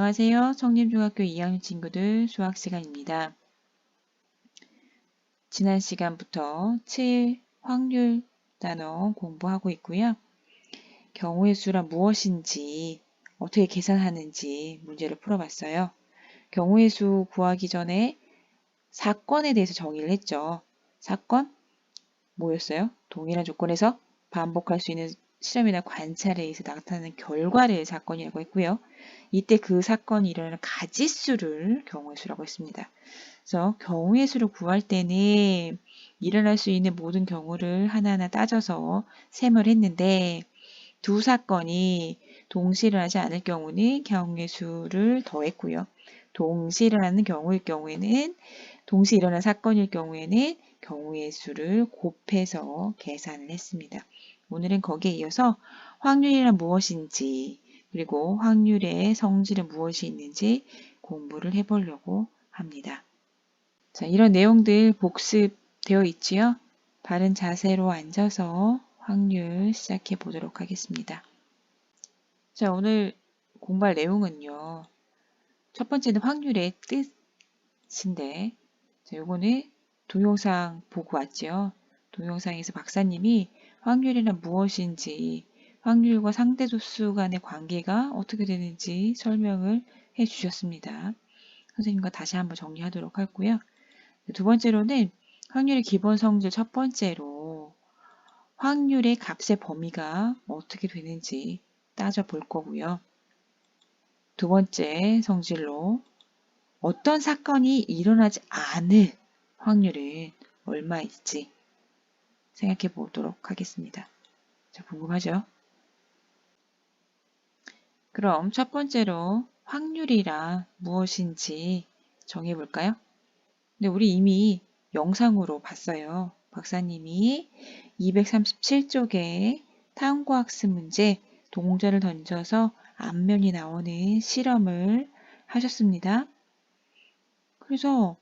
안녕하세요. 성림중학교 2학년 친구들 수학 시간입니다. 지난 시간부터 7 확률 단어 공부하고 있고요. 경우의 수란 무엇인지, 어떻게 계산하는지 문제를 풀어봤어요. 경우의 수 구하기 전에 사건에 대해서 정의를 했죠. 사건 뭐였어요? 동일한 조건에서 반복할 수 있는 실험이나 관찰에 의해서 나타나는 결과를 사건이라고 했고요. 이때 그 사건이 일어나는 가지수를 경우의 수라고 했습니다. 그래서 경우의 수를 구할 때는 일어날 수 있는 모든 경우를 하나하나 따져서 셈을 했는데 두 사건이 동시에 일어나지 않을 경우는 경우의 수를 더했고요. 동시에 일어나는 경우일 경우에는 동시에 일어난 사건일 경우에는 경우의 수를 곱해서 계산을 했습니다. 오늘은 거기에 이어서 확률이란 무엇인지 그리고 확률의 성질은 무엇이 있는지 공부를 해보려고 합니다. 자, 이런 내용들 복습되어 있지요? 바른 자세로 앉아서 확률 시작해 보도록 하겠습니다. 자, 오늘 공부할 내용은요. 첫 번째는 확률의 뜻인데, 자, 요거는 동영상 보고 왔죠. 동영상에서 박사님이 확률이란 무엇인지, 확률과 상대조수 간의 관계가 어떻게 되는지 설명을 해 주셨습니다. 선생님과 다시 한번 정리하도록 하고요. 두 번째로는 확률의 기본 성질 첫 번째로 확률의 값의 범위가 어떻게 되는지 따져볼 거고요. 두 번째 성질로 어떤 사건이 일어나지 않을 확률은 얼마일지 생각해 보도록 하겠습니다. 자, 궁금하죠? 그럼 첫 번째로 확률이란 무엇인지 정해 볼까요? 근데 우리 이미 영상으로 봤어요. 박사님이 237쪽에 탐구학습 문제 동전을 던져서 앞면이 나오는 실험을 하셨습니다. 그래서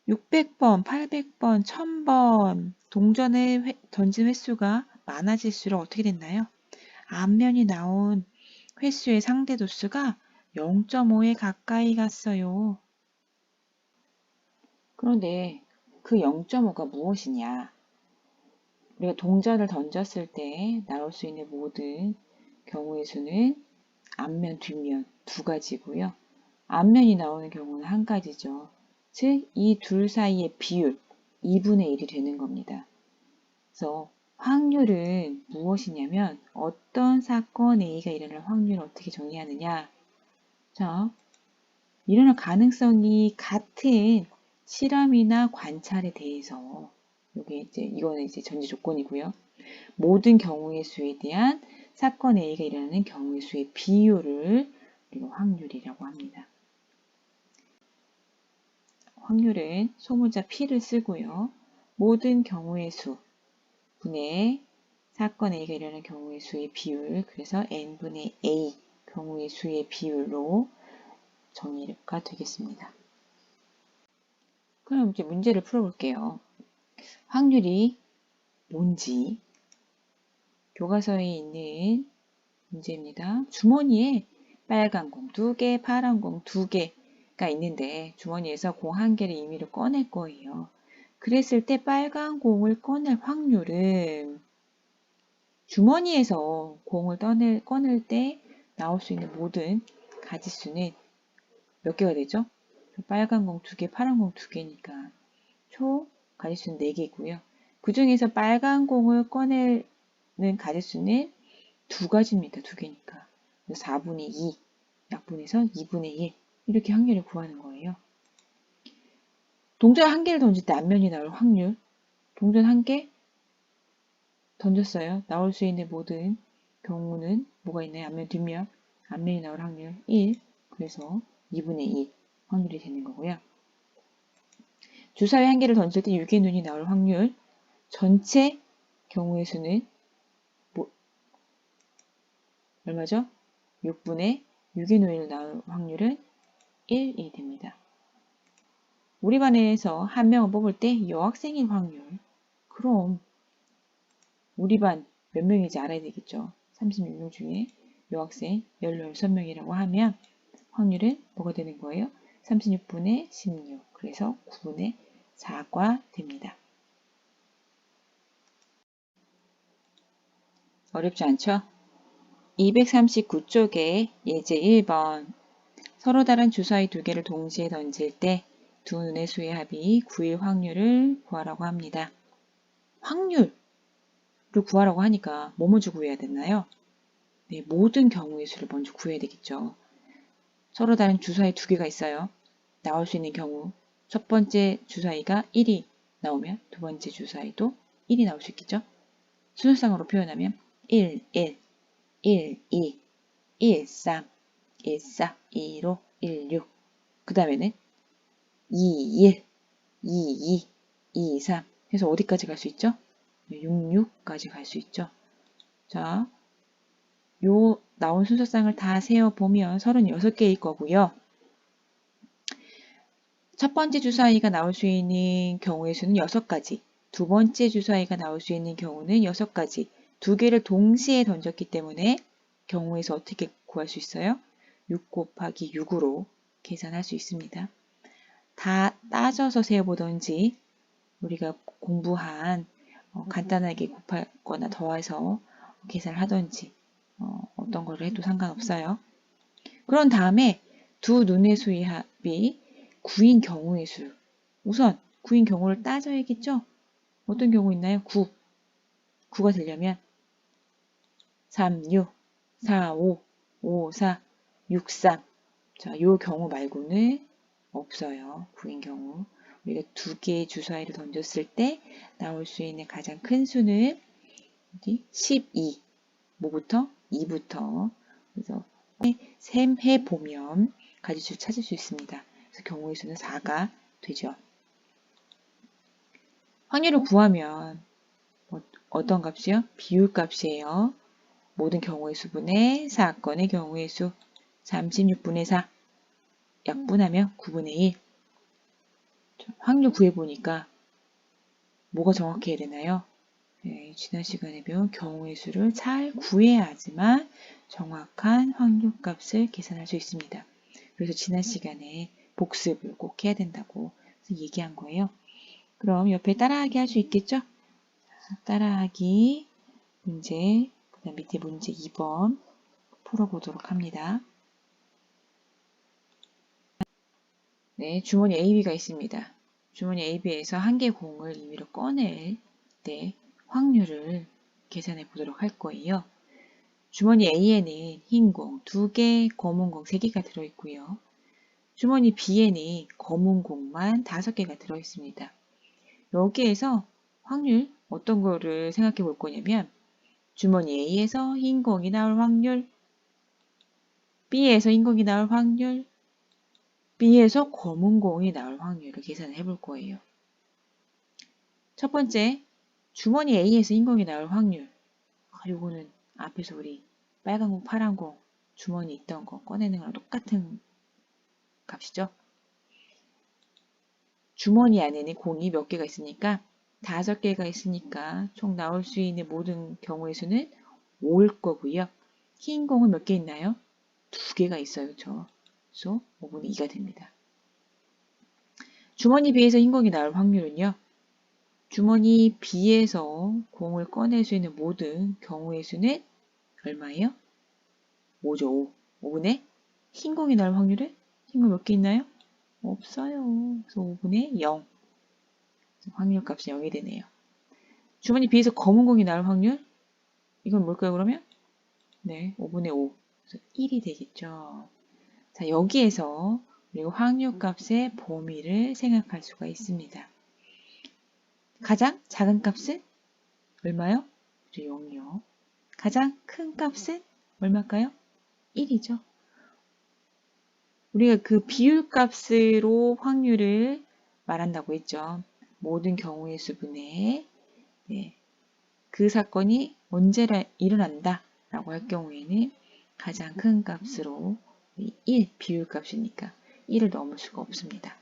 600번, 800번, 1000번 동전을 던진 횟수가 많아질수록 어떻게 됐나요? 앞면이 나온 횟수의 상대도수가 0.5에 가까이 갔어요. 그런데 그 0.5가 무엇이냐? 우리가 동전을 던졌을 때 나올 수 있는 모든 경우의 수는 앞면, 뒷면 두 가지고요. 앞면이 나오는 경우는 한 가지죠. 즉, 이 둘 사이의 비율 2분의 1이 되는 겁니다. 그래서 확률은 무엇이냐면 어떤 사건 A가 일어날 확률을 어떻게 정의하느냐? 자, 일어날 가능성이 같은 실험이나 관찰에 대해서 이거는 이제 전제 조건이고요. 모든 경우의 수에 대한 사건 A가 일어나는 경우의 수의 비율을 우리가 확률이라고 합니다. 확률은 소문자 P를 쓰고요. 모든 경우의 수 분의 사건 A가 일어나는 경우의 수의 비율, 그래서 n분의 A 경우의 수의 비율로 정의가 되겠습니다. 그럼 이제 문제를 풀어볼게요. 확률이 뭔지 교과서에 있는 문제입니다. 주머니에 빨간 공 2개, 파란 공 2개가 있는데 주머니에서 공 1개를 임의로 꺼낼 거예요. 그랬을 때 빨간 공을 꺼낼 확률은 주머니에서 공을 꺼낼 때 나올 수 있는 모든 가지수는 몇 개가 되죠? 빨간 공 2개, 파란 공 2개니까 총 가지수는 4개고요. 그 중에서 빨간 공을 꺼내는 가지수는 두 가지입니다. 2개니까. 4분의 2 약분해서 2분의 1 이렇게 확률을 구하는 거예요. 동전 1개를 던질 때 앞면이 나올 확률 동전 1개 던졌어요. 나올 수 있는 모든 경우는 뭐가 있나요? 앞면, 뒷면. 앞면이 나올 확률 1. 그래서 2분의 1 확률이 되는 거고요. 주사위 1개를 던질 때 6의 눈이 나올 확률 전체 경우의 수는 얼마죠? 6분의 6의 눈이 나올 확률은 1이 됩니다. 우리 반에서 한 명을 뽑을 때 여학생인 확률. 그럼 우리 반 몇 명인지 알아야 되겠죠. 36명 중에 여학생 16명이라고 하면 확률은 뭐가 되는 거예요? 36분의 16. 그래서 9분의 4가 됩니다. 어렵지 않죠? 239쪽에 예제 1번 서로 다른 주사위 두 개를 동시에 던질 때 두 눈의 수의 합이 9일 확률을 구하라고 합니다. 확률을 구하라고 하니까 뭐 먼저 구해야 되나요? 네, 모든 경우의 수를 먼저 구해야 되겠죠. 서로 다른 주사위 두 개가 있어요. 나올 수 있는 경우 첫 번째 주사위가 1이 나오면 두 번째 주사위도 1이 나올 수 있겠죠. 순서상으로 표현하면 1, 1, 1, 2, 1, 3, 1, 4, 2, 5, 1, 6. 그 다음에는 2, 1, 2, 2, 2, 3 해서 어디까지 갈 수 있죠? 6, 6까지 갈 수 있죠. 자, 요 나온 순서상을 다 세어보면 36개일 거고요. 첫 번째 주사위가 나올 수 있는 경우의 수는 6가지, 두 번째 주사위가 나올 수 있는 경우는 6가지, 두 개를 동시에 던졌기 때문에 경우의 수 어떻게 구할 수 있어요? 6 곱하기 6으로 계산할 수 있습니다. 다 따져서 세어보던지 우리가 공부한 간단하게 곱하거나 더해서 계산을 하던지 어떤 거를 해도 상관없어요. 그런 다음에 두 눈의 수의 합이 9인 경우의 수. 우선 9인 경우를 따져야겠죠? 어떤 경우 있나요? 9. 9가 되려면 3, 6, 4, 5, 5, 4, 6, 3. 자, 이 경우 말고는 없어요. 9인 경우. 우리가 두 개의 주사위를 던졌을 때 나올 수 있는 가장 큰 수는 12. 뭐부터? 2부터. 그래서 셈 해보면 가지수를 찾을 수 있습니다. 그래서 경우의 수는 4가 되죠. 확률을 구하면 어떤 값이요? 비율값이에요. 모든 경우의 수분의 사건의 경우의 수 36분의 4 약분하면 9분의 1. 확률 구해보니까 뭐가 정확해야 되나요? 네, 지난 시간에 배운 경우의 수를 잘 구해야지만 정확한 확률값을 계산할 수 있습니다. 그래서 지난 시간에 복습을 꼭 해야 된다고 얘기한 거예요. 그럼 옆에 따라하기 할 수 있겠죠? 따라하기 문제, 그 다음 밑에 문제 2번 풀어보도록 합니다. 네, 주머니 AB가 있습니다. 주머니 AB에서 한 개 공을 임의로 꺼낼 때 확률을 계산해 보도록 할 거예요. 주머니 A에는 흰 공 2개, 검은 공 3개가 들어있고요. 주머니 B에는 검은 공만 5개가 들어있습니다. 여기에서 확률 어떤 거를 생각해 볼 거냐면 주머니 A에서 흰 공이 나올 확률, B에서 흰 공이 나올 확률, B에서 검은 공이 나올 확률을 계산해 볼 거예요. 첫 번째, 주머니 A에서 흰 공이 나올 확률. 요거는 앞에서 우리 빨간 공, 파란 공, 주머니 있던 거 꺼내는 거랑 똑같은 값이죠. 주머니 안에는 공이 몇 개가 있으니까 5개가 있으니까 총 나올 수 있는 모든 경우의 수는 5일 거고요. 흰 공은 몇 개 있나요? 2개가 있어요. 그래서 5분의 2가 됩니다. 주머니 B에서 흰 공이 나올 확률은요. 주머니 B에서 공을 꺼낼 수 있는 모든 경우의 수는 얼마예요? 5죠. 5. 5분의 흰 공이 나올 확률은 흰 공 몇 개 있나요? 없어요. 그래서 5분의 0. 확률값이 0이 되네요. 주머니 B에서 검은 공이 나올 확률? 이건 뭘까요, 그러면? 네, 5분의 5. 그래서 1이 되겠죠. 자, 여기에서 우리가 확률값의 범위를 생각할 수가 있습니다. 가장 작은 값은 얼마요? 0이요. 가장 큰 값은 얼마일까요? 1이죠. 우리가 그 비율값으로 확률을 말한다고 했죠. 모든 경우의 수분에 그 사건이 언제 일어난다 라고 할 경우에는 가장 큰 값으로 1 비율값이니까 1을 넘을 수가 없습니다.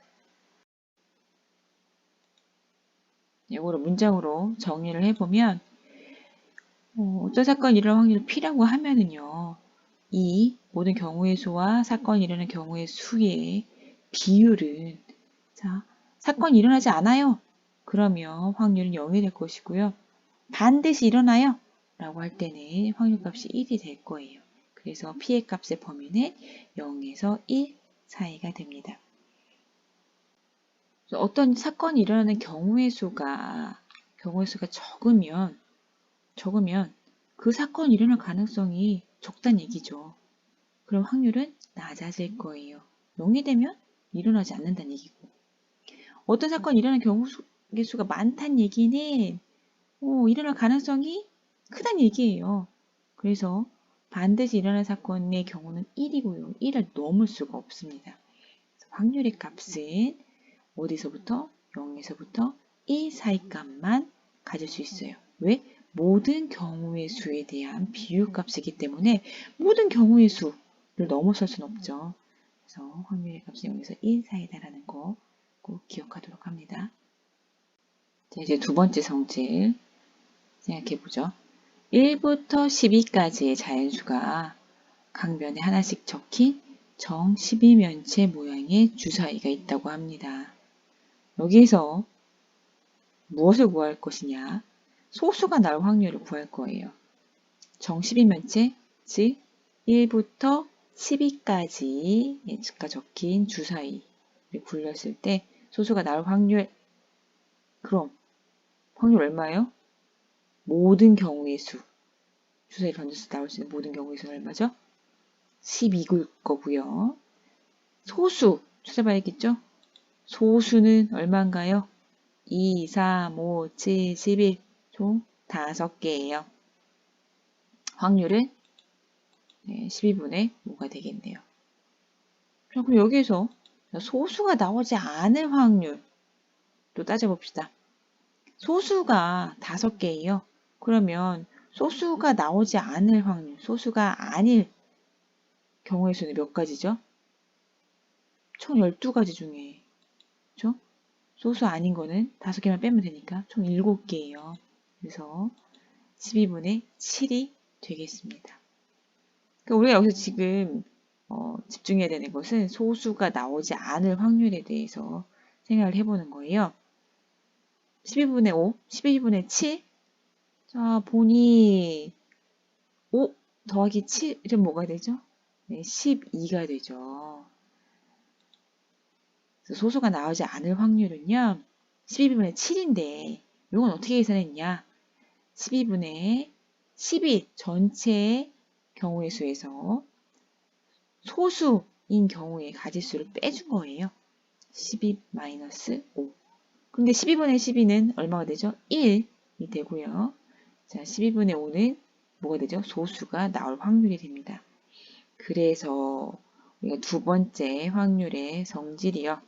이거를 문장으로 정리를 해보면 어떤 사건이 일어날 확률을 P라고 하면은요. 이 모든 경우의 수와 사건이 일어나는 경우의 수의 비율은, 자, 사건이 일어나지 않아요. 그러면 확률은 0이 될 것이고요. 반드시 일어나요. 라고 할 때는 확률값이 1이 될 거예요. 그래서 피해값의 범위는 0에서 1 사이가 됩니다. 어떤 사건이 일어나는 경우의 수가 적으면 그 사건이 일어날 가능성이 적다는 얘기죠. 그럼 확률은 낮아질 거예요. 0이 되면 일어나지 않는다는 얘기고. 어떤 사건이 일어나는 경우의 수가 많다는 얘기는 일어날 가능성이 크다는 얘기예요. 그래서 반드시 일어날 사건의 경우는 1이고요. 1을 넘을 수가 없습니다. 확률의 값은 어디서부터? 0에서부터 1 사이 값만 가질 수 있어요. 왜? 모든 경우의 수에 대한 비율값이기 때문에 모든 경우의 수를 넘어설 수는 없죠. 그래서 확률의 값은 0에서 1 사이다라는 거 꼭 기억하도록 합니다. 자, 이제 두 번째 성질 생각해보죠. 1부터 12까지의 자연수가 강변에 하나씩 적힌 정 12면체 모양의 주사위가 있다고 합니다. 여기에서 무엇을 구할 것이냐? 소수가 나올 확률을 구할 거예요. 정 12면체, 즉 1부터 12까지 숫가 적힌 주사위를 굴렸을 때 소수가 나올 확률, 그럼 확률 얼마예요? 모든 경우의 수, 주사위를 던져서 나올 수 있는 모든 경우의 수는 얼마죠? 12일 거고요. 소수 찾아봐야겠죠? 소수는 얼마인가요? 2, 3, 5, 7, 11, 총 5개예요. 확률은 12분의 5가 되겠네요. 자, 그럼 여기에서 소수가 나오지 않을 확률 또 따져봅시다. 소수가 5개예요. 그러면 소수가 나오지 않을 확률, 소수가 아닐 경우의 수는 몇 가지죠? 총 12가지 중에, 그렇죠? 소수 아닌 거는 5개만 빼면 되니까 총 7개예요. 그래서 12분의 7이 되겠습니다. 그러니까 우리가 여기서 지금 집중해야 되는 것은 소수가 나오지 않을 확률에 대해서 생각을 해보는 거예요. 12분의 5, 12분의 7. 자, 보니 5 더하기 7은 뭐가 되죠? 네, 12가 되죠. 소수가 나오지 않을 확률은요. 12분의 7인데 이건 어떻게 계산했냐? 12분의 12 전체의 경우의 수에서 소수인 경우의 가지수를 빼준 거예요. 12-5. 근데 12분의 12는 얼마가 되죠? 1이 되고요. 자, 12분의 5는 뭐가 되죠? 소수가 나올 확률이 됩니다. 그래서 우리가 두 번째 확률의 성질이요.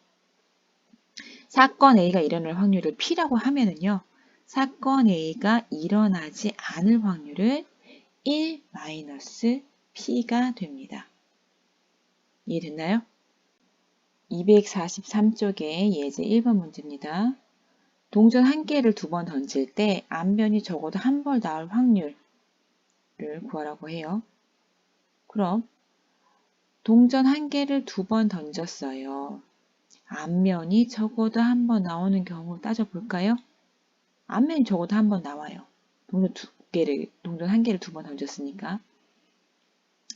사건 A가 일어날 확률을 P라고 하면은요. 사건 A가 일어나지 않을 확률은 1-P가 됩니다. 이해됐나요? 243쪽의 예제 1번 문제입니다. 동전 한 개를 2번 던질 때 앞면이 적어도 한 번 나올 확률을 구하라고 해요. 그럼 동전 한 개를 2번 던졌어요. 앞면이 적어도 한 번 나오는 경우 따져볼까요? 앞면이 적어도 한 번 나와요. 동전 한 개를 2번 던졌으니까.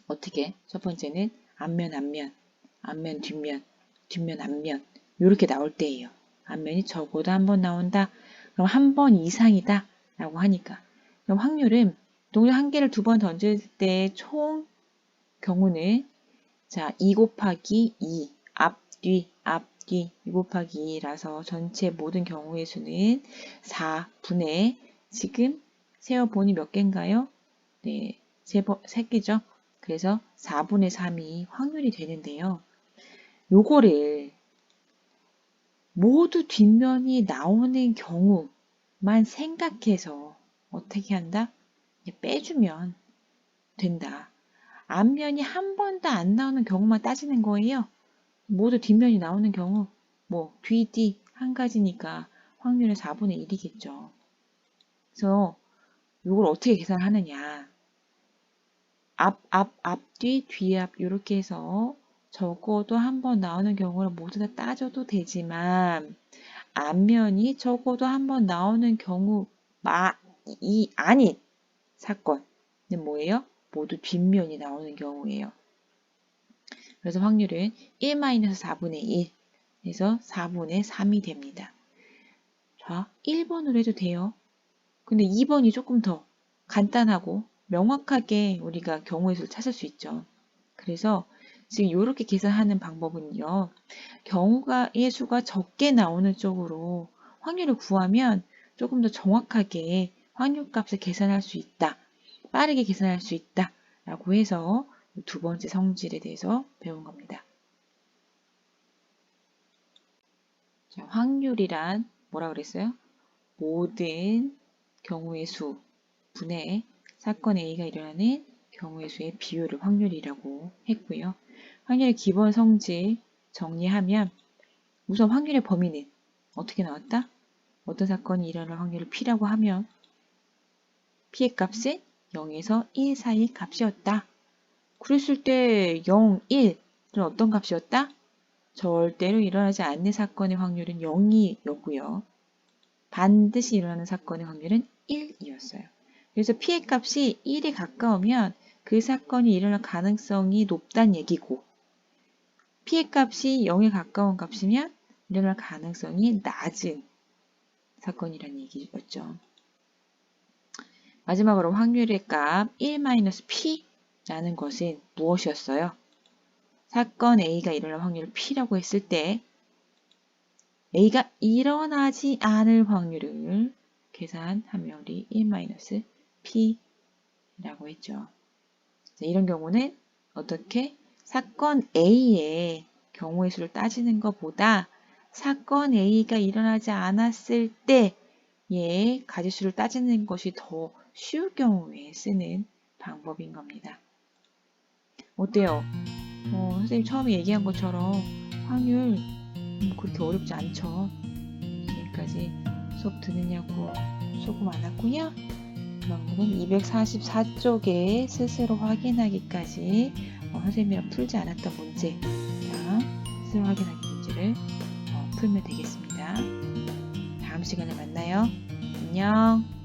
어떻게? 첫 번째는 앞면, 뒷면, 앞면. 이렇게 나올 때예요. 앞면이 적어도 한 번 나온다. 그럼 한 번 이상이다. 라고 하니까. 그럼 확률은 동전 한 개를 2번 던질 때 총 경우는 자, 2 곱하기 2, 앞뒤 2 곱하기 2라서 전체 모든 경우의 수는 4분의 지금 세어보니 몇 개인가요? 네, 3개죠. 그래서 4분의 3이 확률이 되는데요. 요거를 모두 뒷면이 나오는 경우만 생각해서 어떻게 한다? 빼주면 된다. 앞면이 한 번도 안 나오는 경우만 따지는 거예요. 모두 뒷면이 나오는 경우, 뒤 한 가지니까 확률은 4분의 1이겠죠. 그래서 이걸 어떻게 계산하느냐. 앞뒤, 뒤앞 이렇게 해서 적어도 한 번 나오는 경우를 모두 다 따져도 되지만 앞면이 적어도 한 번 나오는 경우 이 아닌 사건은 뭐예요? 모두 뒷면이 나오는 경우예요. 그래서 확률은 1-4분의 1 해서 4분의 3이 됩니다. 자, 1번으로 해도 돼요. 근데 2번이 조금 더 간단하고 명확하게 우리가 경우의 수를 찾을 수 있죠. 그래서 지금 이렇게 계산하는 방법은요. 경우의 수가 적게 나오는 쪽으로 확률을 구하면 조금 더 정확하게 확률값을 계산할 수 있다. 빠르게 계산할 수 있다. 라고 해서 두 번째 성질에 대해서 배운 겁니다. 자, 확률이란 뭐라 그랬어요? 모든 경우의 수 분의 사건 A가 일어나는 경우의 수의 비율을 확률이라고 했고요. 확률의 기본 성질 정리하면 우선 확률의 범위는 어떻게 나왔다? 어떤 사건이 일어날 확률을 P라고 하면 P의 값은 0에서 1 사이 값이었다. 그랬을 때 0, 1은 어떤 값이었다? 절대로 일어나지 않는 사건의 확률은 0이었고요. 반드시 일어나는 사건의 확률은 1이었어요. 그래서 P의 값이 1에 가까우면 그 사건이 일어날 가능성이 높다는 얘기고 P의 값이 0에 가까운 값이면 일어날 가능성이 낮은 사건이라는 얘기였죠. 마지막으로 확률의 값 1-P라는 것은 무엇이었어요? 사건 A가 일어날 확률을 P라고 했을 때 A가 일어나지 않을 확률을 계산하면 우리 1-P라고 했죠. 이런 경우는 어떻게? 사건 A의 경우의 수를 따지는 것보다 사건 A가 일어나지 않았을 때의 가지수를 따지는 것이 더 쉬울 경우에 쓰는 방법인 겁니다. 어때요? 선생님 처음에 얘기한 것처럼 확률 그렇게 어렵지 않죠. 지금까지 수업 듣느냐고 수고 많았고요. 그러면 244쪽에 스스로 확인하기까지 선생님이랑 풀지 않았던 문제랑 스스로 확인하기 문제를 풀면 되겠습니다. 다음 시간에 만나요. 안녕.